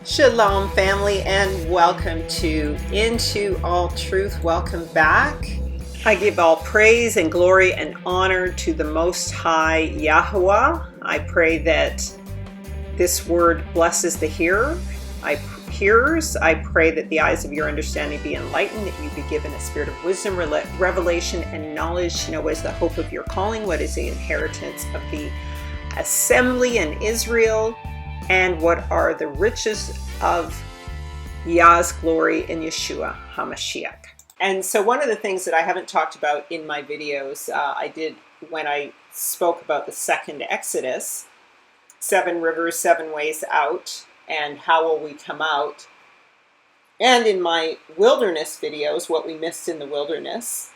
Shalom, family, and welcome to Into All Truth. Welcome back. I give all praise and glory and honor to the Most High Yahweh. I pray that this word blesses the hearers. I pray that the eyes of your understanding be enlightened, that you be given a spirit of wisdom, revelation, and knowledge to know what is the hope of your calling, what is the inheritance of the assembly in Israel, and what are the riches of Yah's glory in Yeshua HaMashiach. And so one of the things that I haven't talked about in my videos, I did when I spoke about the second Exodus, 7 rivers, 7 ways out, and how will we come out. And in my wilderness videos, what we missed in the wilderness.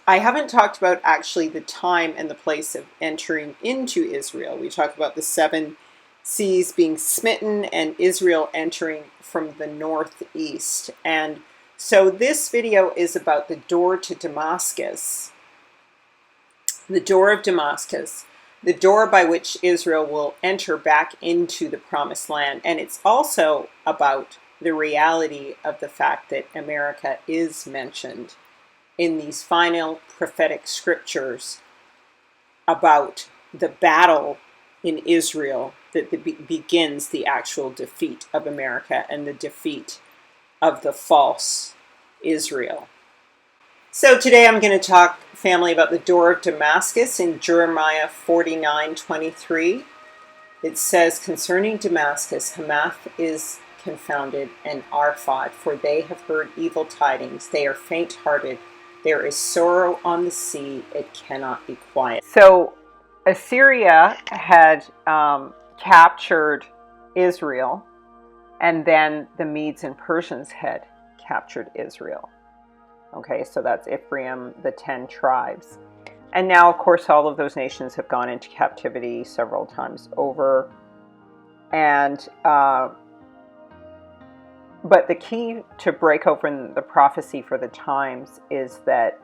I haven't talked about actually the time and the place of entering into Israel. We talked about the 7 seas being smitten and Israel entering from the northeast. And so this video is about the door to Damascus. The door of Damascus, the door by which Israel will enter back into the promised land. And it's also about the reality of the fact that America is mentioned in these final prophetic scriptures about the battle in Israel that begins the actual defeat of America and the defeat of the false Israel. So today I'm going to talk, family, about the door of Damascus in Jeremiah 49:23. It says, concerning Damascus, Hamath is confounded and Arphad, for they have heard evil tidings. They are faint-hearted. There is sorrow on the sea, it cannot be quiet. So Assyria had captured Israel, and then the Medes and Persians had captured Israel. Okay, so that's Ephraim, the 10 tribes. And now, of course, all of those nations have gone into captivity several times over. And but the key to break open the prophecy for the times is that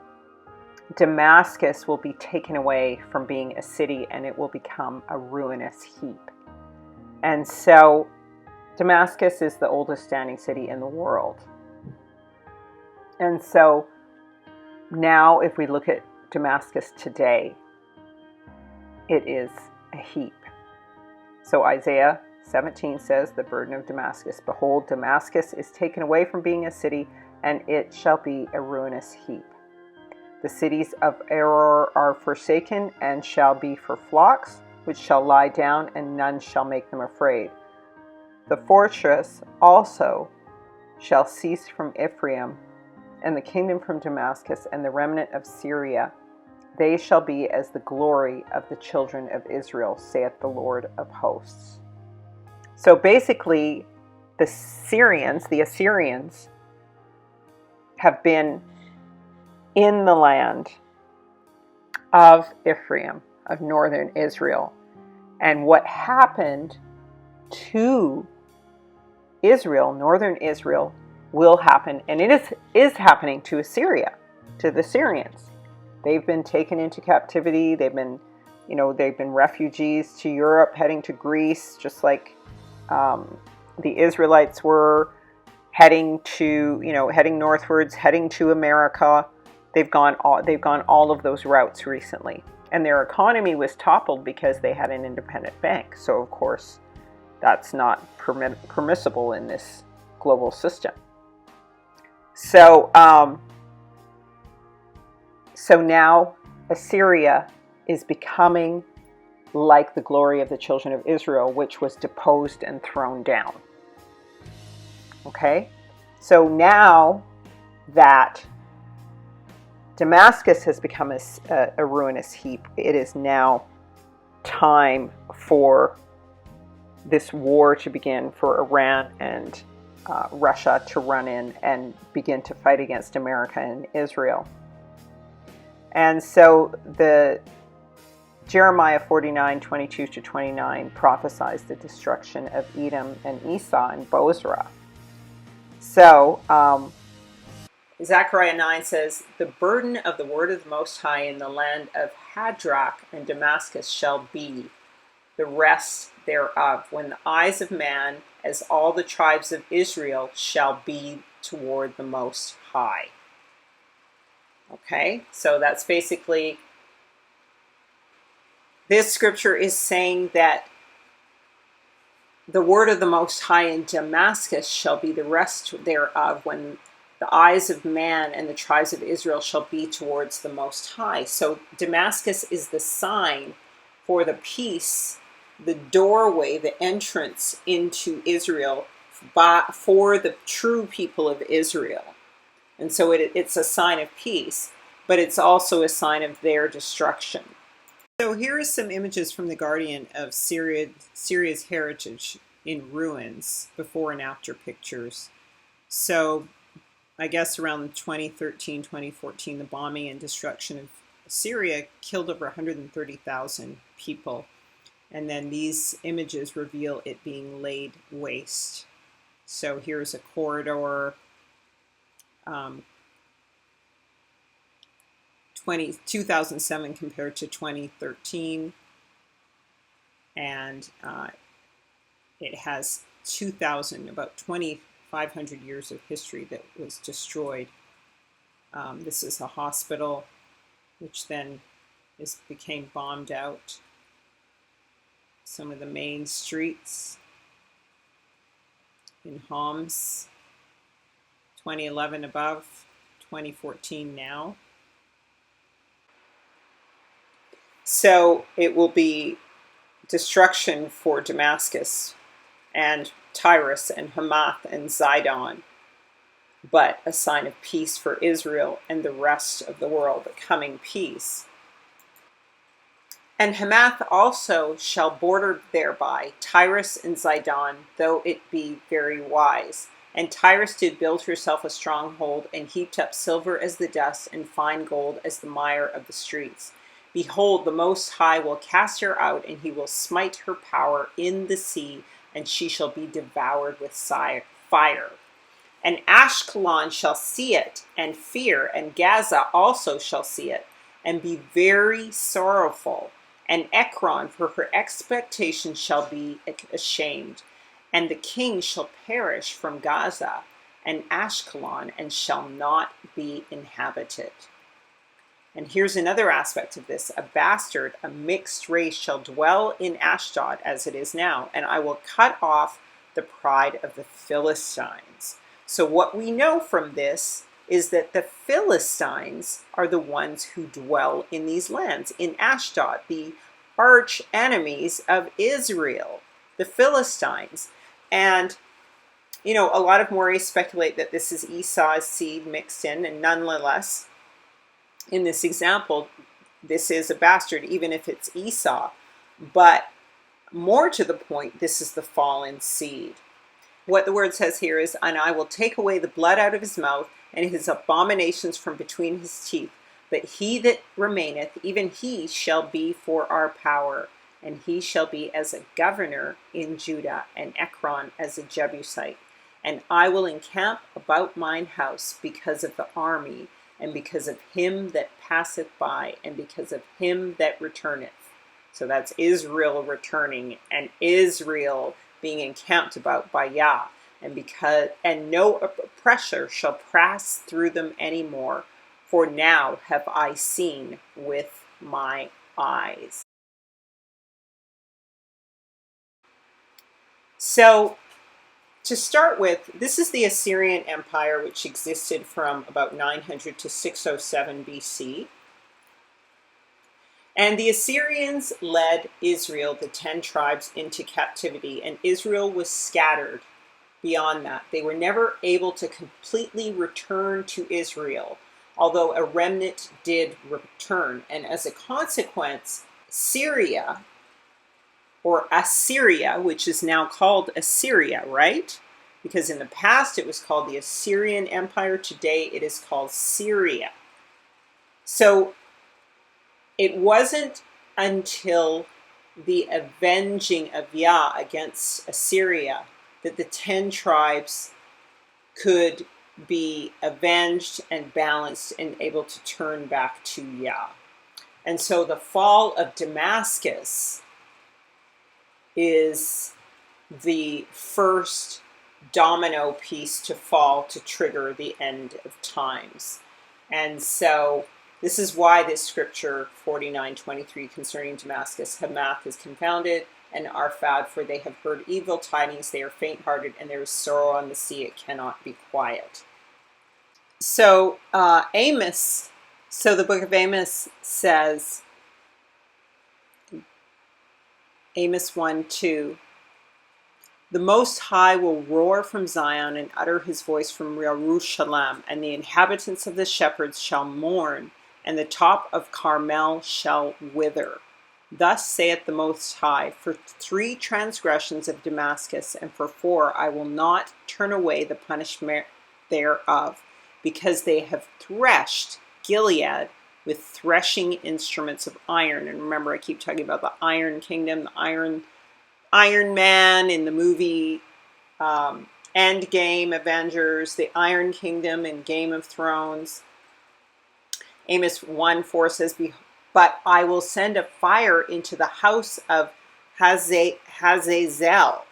Damascus will be taken away from being a city and it will become a ruinous heap. And so Damascus is the oldest standing city in the world. And so now if we look at Damascus today, it is a heap. So Isaiah 17 says, the burden of Damascus. Behold, Damascus is taken away from being a city, and it shall be a ruinous heap. The cities of Error are forsaken, and shall be for flocks, which shall lie down, and none shall make them afraid. The fortress also shall cease from Ephraim, and the kingdom from Damascus, and the remnant of Syria. They shall be as the glory of the children of Israel, saith the Lord of hosts. So basically, the Assyrians, have been in the land of Ephraim, of northern Israel. And what happened to Israel, northern Israel, will happen, and it is happening to Assyria, to the Syrians. They've been taken into captivity. They've been refugees to Europe, heading to Greece, just like the Israelites were heading northwards, heading to America. They've gone all of those routes recently, and their economy was toppled because they had an independent bank. So of course, that's not permissible in this global system. So now Assyria is becoming like the glory of the children of Israel, which was deposed and thrown down. Okay? So now that Damascus has become a ruinous heap, it is now time for this war to begin, for Iran and Russia to run in and begin to fight against America and Israel. And so the Jeremiah 49:22-29 prophesies the destruction of Edom and Esau and Bozrah. So Zechariah 9 says, the burden of the word of the Most High in the land of Hadrach and Damascus shall be, the rest thereof, when the eyes of man, as all the tribes of Israel, shall be toward the Most High. Okay, so that's basically, this scripture is saying that the word of the Most High in Damascus shall be the rest thereof, when the eyes of man and the tribes of Israel shall be towards the Most High. So Damascus is the sign for the peace, the doorway, the entrance into Israel for the true people of Israel. And so it's a sign of peace, but it's also a sign of their destruction. So here is some images from the Guardian of Syria's heritage in ruins, before and after pictures. So I guess around 2013, 2014, the bombing and destruction of Syria killed over 130,000 people. And then these images reveal it being laid waste. So here's a corridor, 2007 compared to 2013. And it has about 2,500 years of history that was destroyed. This is a hospital, which then became bombed out. Some of the main streets in Homs, 2011 above, 2014 now. So it will be destruction for Damascus and Tyrus and Hamath and Zidon, but a sign of peace for Israel and the rest of the world, the coming peace. And Hamath also shall border thereby, Tyrus and Zidon, though it be very wise. And Tyrus did build herself a stronghold, and heaped up silver as the dust, and fine gold as the mire of the streets. Behold, the Most High will cast her out, and he will smite her power in the sea, and she shall be devoured with fire. And Ashkelon shall see it, and fear, and Gaza also shall see it, and be very sorrowful. And Ekron, for her expectation, shall be ashamed. And the king shall perish from Gaza and Ashkelon, and shall not be inhabited. And here's another aspect of this. A bastard, a mixed race, shall dwell in Ashdod as it is now, and I will cut off the pride of the Philistines. So what we know from this is that the Philistines are the ones who dwell in these lands, in Ashdod, the arch enemies of Israel, the Philistines. And, you know, a lot of Moris speculate that this is Esau's seed mixed in, and nonetheless, in this example, this is a bastard, even if it's Esau. But more to the point, this is the fallen seed. What the word says here is, and I will take away the blood out of his mouth, and his abominations from between his teeth. But he that remaineth, even he shall be for our power, and he shall be as a governor in Judah, and Ekron as a Jebusite. And I will encamp about mine house because of the army, and because of him that passeth by, and because of him that returneth. So that's Israel returning, and Israel being encamped about by Yah. And no oppressor shall pass through them any more, for now have I seen with my eyes. So, to start with, this is the Assyrian Empire, which existed from about 900 to 607 BC. And the Assyrians led Israel, the 10 tribes, into captivity, and Israel was scattered beyond that. They were never able to completely return to Israel, although a remnant did return. And as a consequence, Syria, or Assyria, which is now called Assyria, right? Because in the past it was called the Assyrian Empire. Today it is called Syria. So it wasn't until the avenging of Yah against Assyria that the 10 tribes could be avenged and balanced and able to turn back to Yah. And so the fall of Damascus is the first domino piece to fall to trigger the end of times. And so this is why this scripture 49:23 concerning Damascus, Hamath is confounded, and Arphad, for they have heard evil tidings, they are faint-hearted, and there is sorrow on the sea, it cannot be quiet. So Amos, so the book of Amos says, Amos 1:2, the Most High will roar from Zion and utter his voice from Jerusalem, and the inhabitants of the shepherds shall mourn, and the top of Carmel shall wither. Thus saith the Most High, for 3 transgressions of Damascus, and for 4 I will not turn away the punishment thereof, because they have threshed Gilead with threshing instruments of iron. And remember, I keep talking about the Iron Kingdom, the Iron Man in the movie Endgame, Avengers, the Iron Kingdom in Game of Thrones. Amos 1:4 says, but I will send a fire into the house of Hazazel,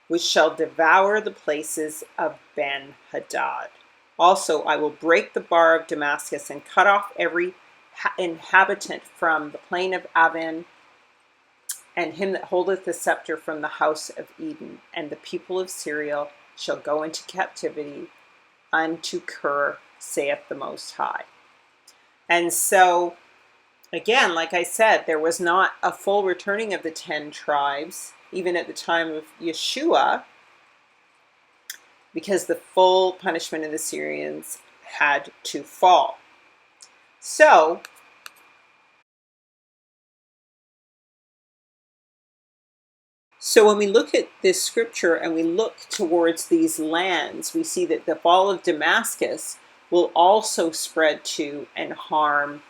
which shall devour the places of Ben-Hadad. Also, I will break the bar of Damascus and cut off every inhabitant from the plain of Aven, and him that holdeth the scepter from the house of Eden. And the people of Syria shall go into captivity unto Kir, saith the Most High. And so, again, like I said, there was not a full returning of the 10 tribes, even at the time of Yeshua, because the full punishment of the Syrians had to fall. So when we look at this scripture and we look towards these lands, we see that the fall of Damascus will also spread to and harm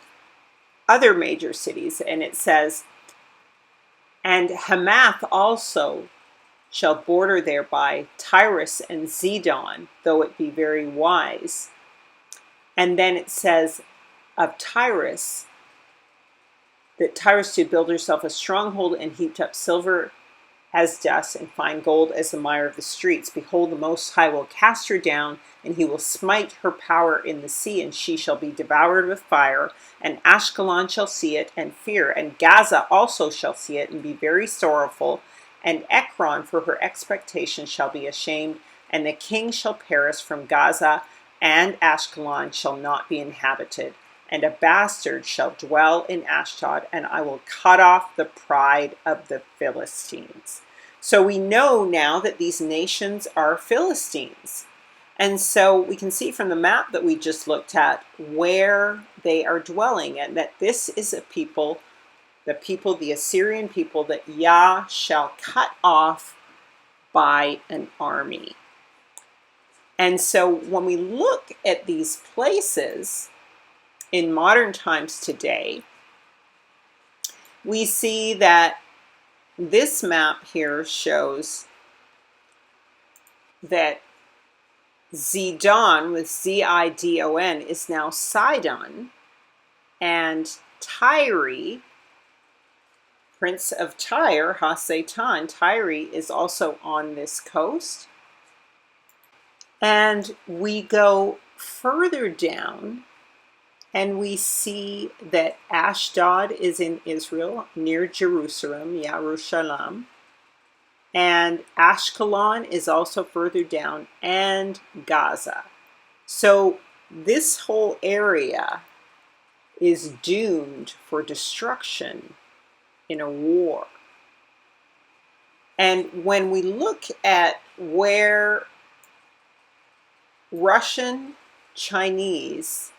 other major cities. And it says, and Hamath also shall border thereby, Tyrus and Zidon, though it be very wise. And then it says of Tyrus, that Tyrus did build herself a stronghold and heaped up silver as dust and fine gold as the mire of the streets. Behold, the Most High will cast her down, and he will smite her power in the sea, and she shall be devoured with fire. And Ashkelon shall see it and fear, and Gaza also shall see it and be very sorrowful. And Ekron for her expectation shall be ashamed, and the king shall perish from Gaza, and Ashkelon shall not be inhabited. And a bastard shall dwell in Ashdod, and I will cut off the pride of the Philistines. So we know now that these nations are Philistines. And so we can see from the map that we just looked at where they are dwelling, and that this is a people, the Assyrian people, that Yah shall cut off by an army. And so when we look at these places in modern times today, we see that this map here shows that Zidon, with Zidon, is now Sidon, and Tyre, prince of Tyre, Hasatan, Tyre, is also on this coast. And we go further down, and we see that Ashdod is in Israel, near Jerusalem, Yerushalayim. And Ashkelon is also further down, and Gaza. So this whole area is doomed for destruction in a war. And when we look at where Russian, Chinese,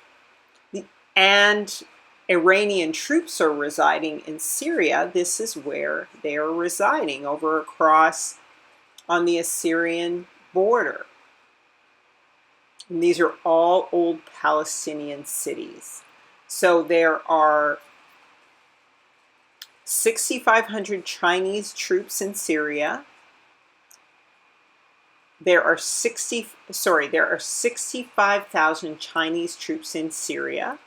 and Iranian troops are residing in Syria, this is where they are residing, over across on the Assyrian border. And these are all old Palestinian cities. So there are 6,500 Chinese troops in Syria. There are 65,000 Chinese troops in Syria.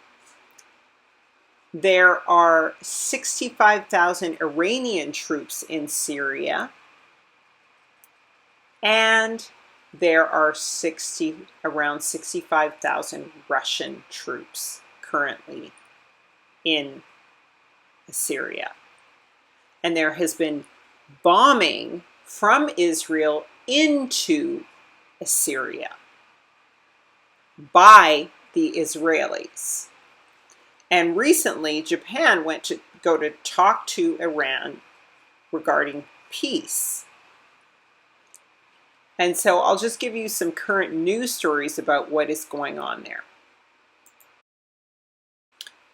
There are 65,000 Iranian troops in Syria, and there are around 65,000 Russian troops currently in Syria. And there has been bombing from Israel into Syria by the Israelis. And recently, Japan went to go to talk to Iran regarding peace. And so I'll just give you some current news stories about what is going on there.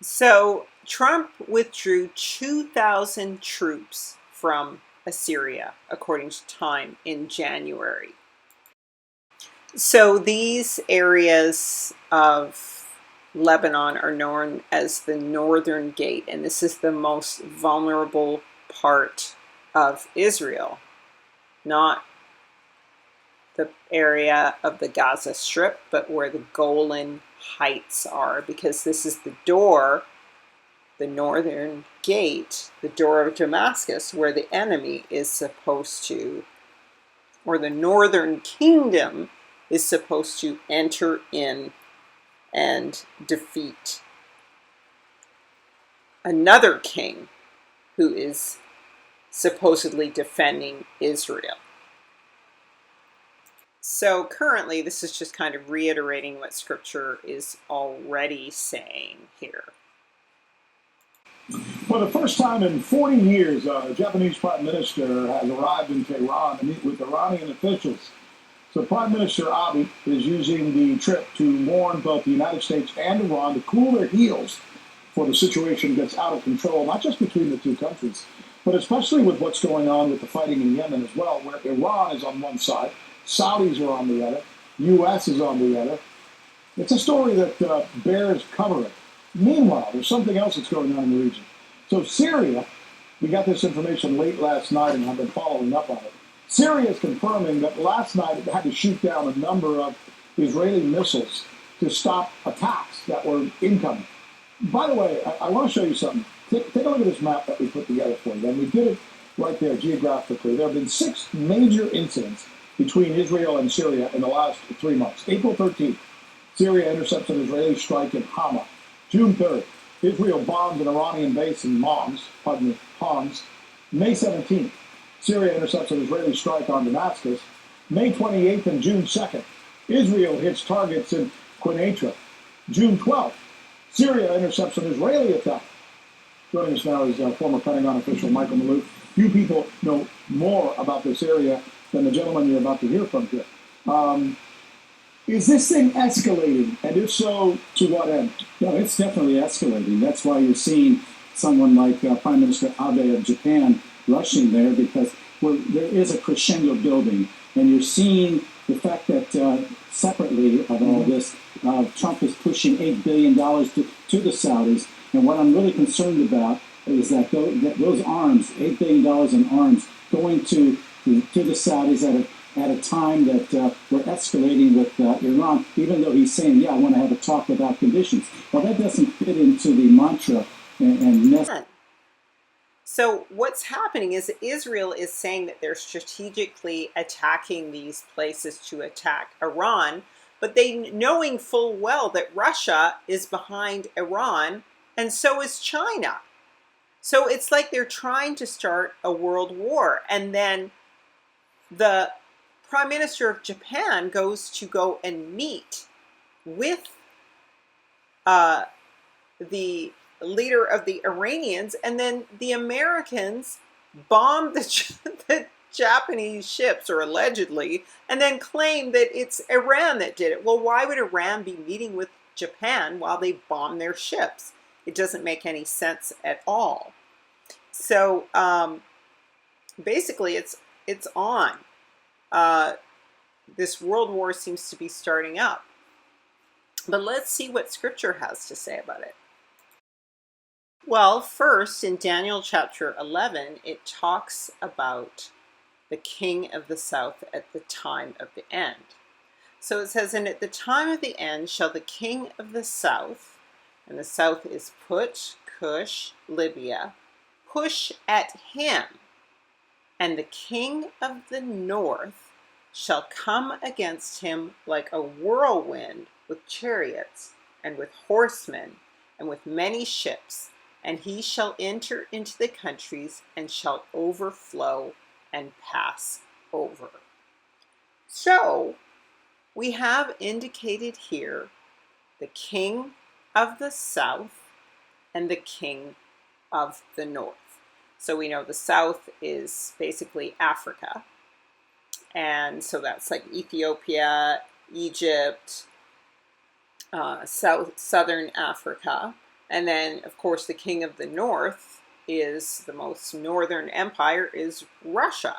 So Trump withdrew 2,000 troops from Assyria, according to Time, in January. So these areas of Lebanon are known as the Northern Gate, and this is the most vulnerable part of Israel, not the area of the Gaza Strip, but where the Golan Heights are, because this is the door, the Northern Gate, the door of Damascus, where the enemy is supposed to, or the Northern Kingdom is supposed to enter in and defeat another king who is supposedly defending Israel. So currently, this is just kind of reiterating what Scripture is already saying here. For the first time in 40 years, a Japanese prime minister has arrived in Tehran to meet with Iranian officials. So Prime Minister Abe is using the trip to warn both the United States and Iran to cool their heels before the situation gets out of control, not just between the two countries, but especially with what's going on with the fighting in Yemen as well, where Iran is on one side, Saudis are on the other, U.S. is on the other. It's a story that bears covering. Meanwhile, there's something else that's going on in the region. So Syria, we got this information late last night and have been following up on it. Syria is confirming that last night it had to shoot down a number of Israeli missiles to stop attacks that were incoming. By the way, I want to show you something. Take a look at this map that we put together for you. And we did it right there geographically. There have been 6 major incidents between Israel and Syria in the last 3 months. April 13th, Syria intercepts an Israeli strike in Hama. June 3rd, Israel bombs an Iranian base in Homs. May 17th, Syria intercepts an Israeli strike on Damascus. May 28th and June 2nd, Israel hits targets in Quneitra. June 12th, Syria intercepts an Israeli attack. Joining us now is former Pentagon official Michael Maloof. You people know more about this area than the gentleman you're about to hear from here. Is this thing escalating? And if so, to what end? No, it's definitely escalating. That's why you're seeing someone like Prime Minister Abe of Japan rushing there, because there is a crescendo building. And you're seeing the fact that separately of all this, Trump is pushing $8 billion to the Saudis. And what I'm really concerned about is that those arms, $8 billion in arms, going to the Saudis at a time that we're escalating with Iran, even though he's saying, yeah, I want to have a talk without conditions. Well, that doesn't fit into the mantra and message. So what's happening is that Israel is saying that they're strategically attacking these places to attack Iran, but they knowing full well that Russia is behind Iran, and so is China. So it's like they're trying to start a world war. And then the Prime Minister of Japan goes to go and meet with the leader of the Iranians, and then the Americans bomb the Japanese ships, or allegedly, and then claim that it's Iran that did it. Well, why would Iran be meeting with Japan while they bomb their ships? It doesn't make any sense at all. So basically, it's on. This world war seems to be starting up. But let's see what Scripture has to say about it. Well, first, in Daniel chapter 11, it talks about the king of the south at the time of the end. So it says, and at the time of the end shall the king of the south and the south is Put, Cush, Libya, push at him, and the king of the north shall come against him like a whirlwind with chariots, and with horsemen, and with many ships, and he shall enter into the countries, and shall overflow and pass over. So, we have indicated here the king of the south and the king of the north. So we know the south is basically Africa. And so that's like Ethiopia, Egypt, southern Africa. And then, of course, the king of the north is the most northern empire is Russia.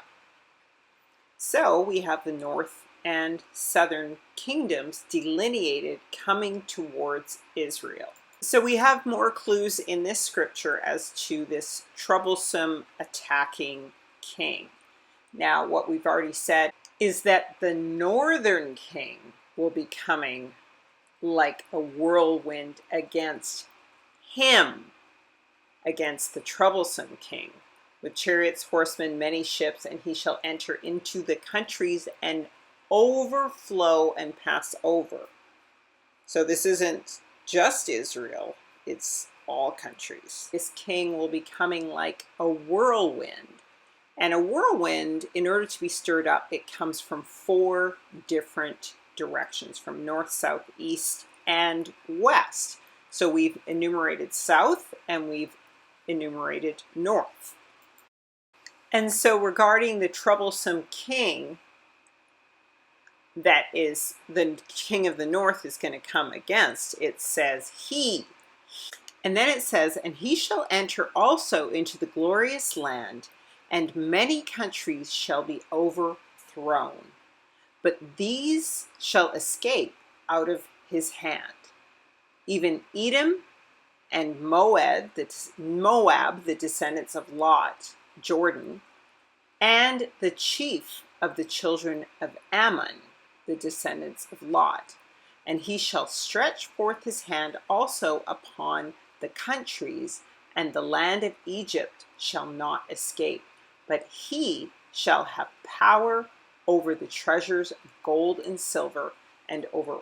So we have the north and southern kingdoms delineated coming towards Israel. So we have more clues in this scripture as to this troublesome attacking king. Now, what we've already said is that the northern king will be coming like a whirlwind against him, against the troublesome king, with chariots, horsemen, many ships, and he shall enter into the countries and overflow and pass over. So this isn't just Israel, it's all countries. This king will be coming like a whirlwind. And a whirlwind, in order to be stirred up, it comes from 4 different directions, from north, south, east, and west. So we've enumerated south and we've enumerated north. And so regarding the troublesome king, that is the king of the north is going to come against, it says he. And then it says, and he shall enter also into the glorious land, and many countries shall be overthrown. But these shall escape out of his hand. Even Edom and Moab, the descendants of Lot, Jordan, and the chief of the children of Ammon, the descendants of Lot. And he shall stretch forth his hand also upon the countries, and the land of Egypt shall not escape, but he shall have power over the treasures of gold and silver, and over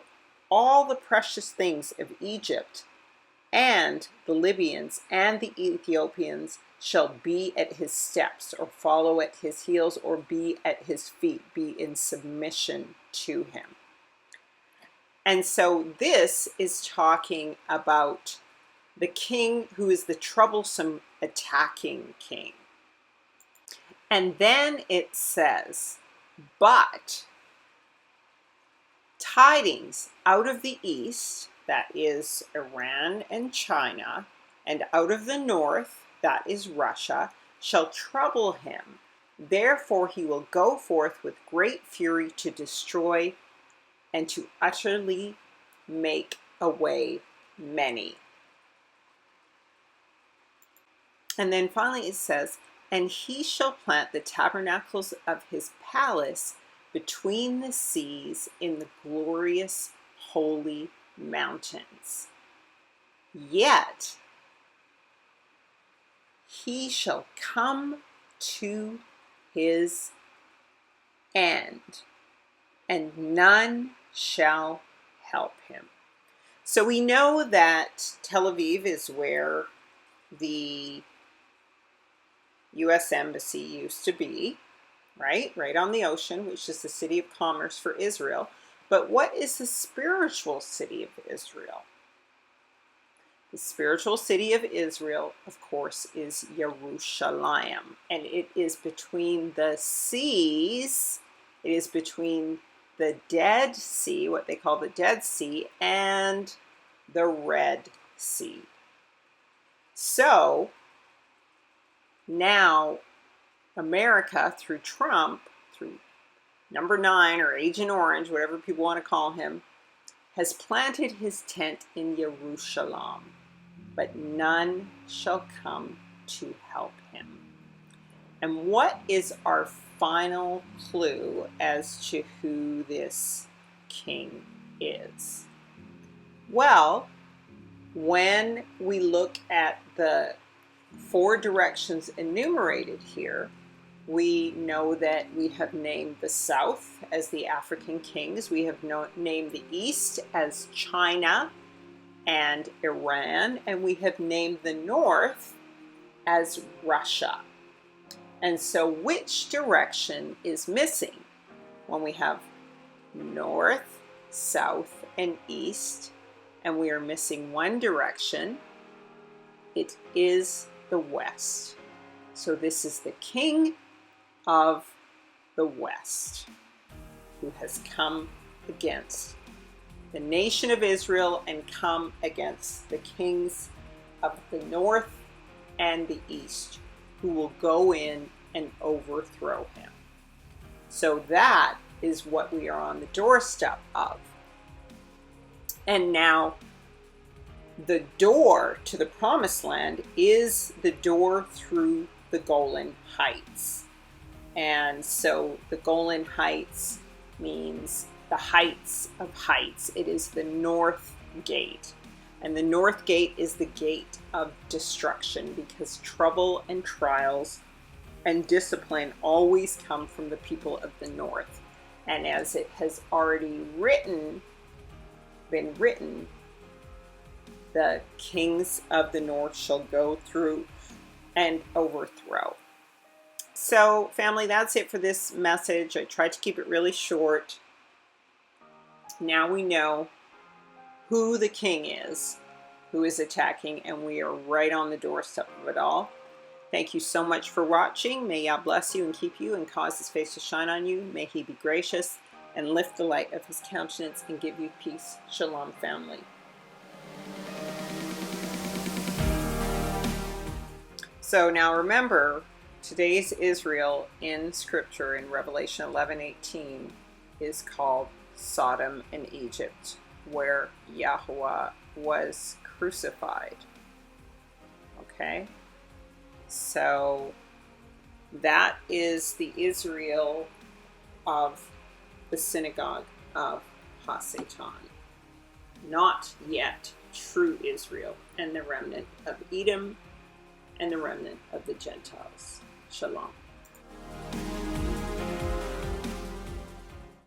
all the precious things of Egypt, and the Libyans and the Ethiopians shall be at his steps, or follow at his heels, or be at his feet, be in submission to him. And so this is talking about the king who is the troublesome attacking king. And then it says, but tidings out of the east, that is Iran and China, and out of the north, that is Russia, shall trouble him. Therefore he will go forth with great fury to destroy and to utterly make away many. And then finally it says, and he shall plant the tabernacles of his palace between the seas in the glorious holy mountains. Yet he shall come to his end, and none shall help him. So we know that Tel Aviv is where the U.S. Embassy used to be, right on the ocean, which is the city of commerce for Israel. But what is the spiritual city of Israel? The spiritual city of Israel, of course, is Jerusalem, and it is between the seas. It is between the Dead Sea, what they call the Dead Sea, and the Red Sea. So now America, through Trump, through Number 9 or Agent Orange, whatever people want to call him, has planted his tent in Jerusalem, but none shall come to help him. And what is our final clue as to who this king is? Well, when we look at the 4 directions enumerated here, we know that we have named the south as the African kings. We have named the east as China and Iran, and we have named the north as Russia. And so which direction is missing? When we have north, south, and east, and we are missing one direction, it is the west. So this is the king of the west who has come against the nation of Israel and come against the kings of the north and the east, who will go in and overthrow him. So that is what we are on the doorstep of. And now the door to the promised land is the door through the Golan Heights. And so the Golan Heights means the heights of heights. It is the north gate. And the north gate is the gate of destruction, because trouble and trials and discipline always come from the people of the north. And as it has already been written, the kings of the north shall go through and overthrow. So, family, that's it for this message. I tried to keep it really short. Now we know who the king is, who is attacking, and we are right on the doorstep of it all. Thank you so much for watching. May Yah bless you and keep you and cause his face to shine on you. May he be gracious and lift the light of his countenance and give you peace. Shalom, family. So now remember, today's Israel in Scripture in Revelation 11:18 is called Sodom and Egypt, where Yahweh was crucified. Okay? So that is the Israel of the synagogue of HaSatan. Not yet true Israel and the remnant of Edom and the remnant of the Gentiles. Shalom.